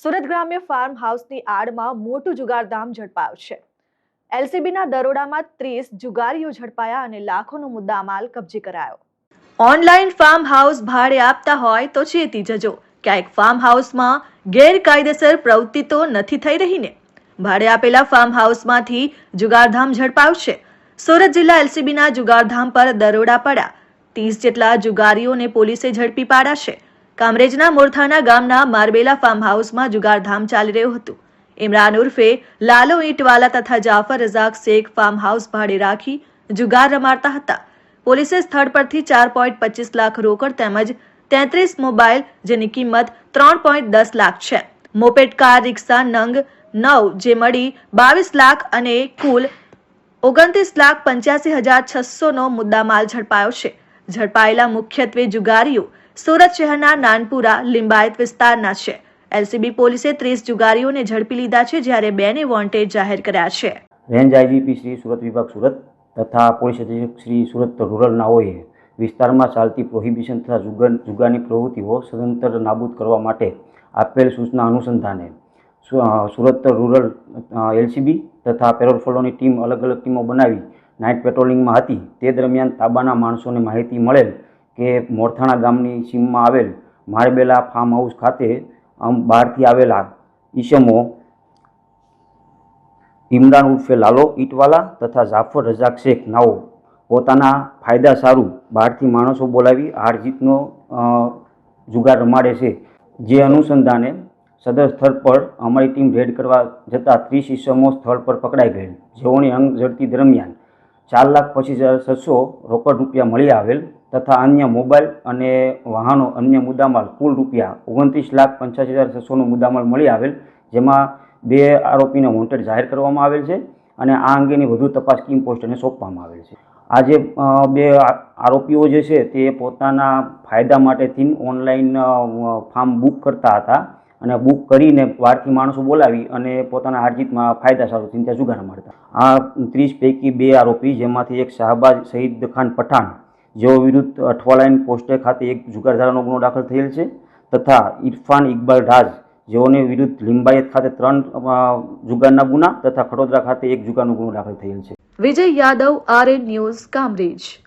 સુરત ગ્રામ્ય ફાર્મ હાઉસની આડમાં મોટું જુગારધામ ઝડપાયું છે। એલસીબીના દરોડામાં 30 જુગારીઓ ઝડપાયા અને લાખોનો મુદ્દામાલ કબજે કરાયો। ઓનલાઈન ફાર્મ હાઉસ ભાડે આપતા હોય તો ચેતી જજો, ક્યાંક ફાર્મ હાઉસમાં ગેરકાયદેસર પ્રવૃત્તિ તો નથી થઈ રહી ને। ભાડે આપેલા ફાર્મ હાઉસમાંથી જુગારધામ ઝડપાયું છે। સુરત જિલ્લા એલસીબીના જુગારધામ પર દરોડા પડ્યા। 30 જેટલા જુગારીઓને પોલીસે ઝડપી પાડ્યા છે। કામરેજના મોરથાના ગામના મારબેલા ફાર્મ હાઉસમાં જુગારધામ ચાલી રહ્યું હતું। ઇમરાન ઉર્ફે લાલો ઈંટવાલા તથા જાફર રઝાક શેખ ફાર્મ હાઉસ ભાડે રાખી જુગાર રમાડતા હતા। પોલીસે સ્થળ પરથી 4.25 લાખ રોકડ તેમજ 33 મોબાઈલ જેની કિંમત 3.10 લાખ છે। મોપેડ કાર રિક્ષા નંગ 9 જે મળી 22 લાખ અને કુલ 29,85,600 નો મુદ્દામાલ ઝડપાયો છે। ઝડપાયેલા મુખ્યત્વે જુગારીઓ સુરત શહેરના નાનપુરા લિંબાયત વિસ્તારના છે। એલસીબી પોલીસે 30 જુગારીઓને ઝડપી લીધા છે, જ્યારે 2 ને વોન્ટેડ જાહેર કર્યા છે। રેન્જ આઈજીપી શ્રી સુરત વિભાગ સુરત તથા પોલીસ અધિક્ષક શ્રી સુરત રૂરલ નાઓએ વિસ્તારમાં ચાલતી પ્રોહિબિશન તથા જુગારની પ્રવૃત્તિઓ સદંતર નાબૂદ કરવા માટે આપેલ સૂચના અનુસંધાને સુરત રૂરલ એલસીબી તથા પેરોલ ટીમ અલગ અલગ ટીમો બનાવી નાઇટ પેટ્રોલિંગમાં હતી। તે દરમિયાન તાબાના માણસોને માહિતી મળેલ કે મોરથાણા ગામની સીમમાં આવેલ મારબેલા ફાર્મ હાઉસ ખાતે બહારથી આવેલા ઈસમો ઇમરાન ઉર્ફે લાલો ઈંટવાલા તથા જાફર રઝાક શેખ નાઓ પોતાના ફાયદા સારું બહારથી માણસો બોલાવી હાર જીતનો જુગાર રમાડે છે। જે અનુસંધાને સદર સ્થળ પર અમારી ટીમ રેડ કરવા જતાં 30 ઈસમો સ્થળ પર પકડાઈ ગયેલ, જેઓની અંગ ઝડપી દરમિયાન 4,25,600 રોકડ રૂપિયા મળી આવેલ તથા અન્ય મોબાઈલ અને વાહનો અન્ય મુદ્દામાલ કુલ રૂપિયા 29,85,600 નો મુદ્દામાલ મળી આવેલ, જેમાં 2 આરોપીને વોન્ટેડ જાહેર કરવામાં આવેલ છે અને આ અંગેની વધુ તપાસ કિમ પોસ્ટને સોંપવામાં આવેલ છે। આ જે 2 આરોપીઓ જે છે તે પોતાના ફાયદા માટેથી ઓનલાઈન ફાર્મ બુક કરતા હતા અને બુક કરીને બહારથી માણસો બોલાવી અને પોતાના હારજીતમાં ફાયદા સારું થઈને ત્યાં જુગાર રમાડતા। આ 30 પૈકી 2 આરોપી, જેમાંથી એક શાહબાજ શહીદ ખાન પઠાણ જેઓ વિરુદ્ધ અઠવાલાઈન પોસ્ટે ખાતે એક જુગારધારાનો ગુનો દાખલ થયેલ છે તથા ઇરફાન ઇકબાલ રાજ જેઓને વિરુદ્ધ લિંબાયત ખાતે 3 જુગારના ગુના તથા ખડોદરા ખાતે 1 જુગારનો ગુનો દાખલ થયેલ છે। વિજય યાદવ, આરએન ન્યૂઝ, કામરેજ।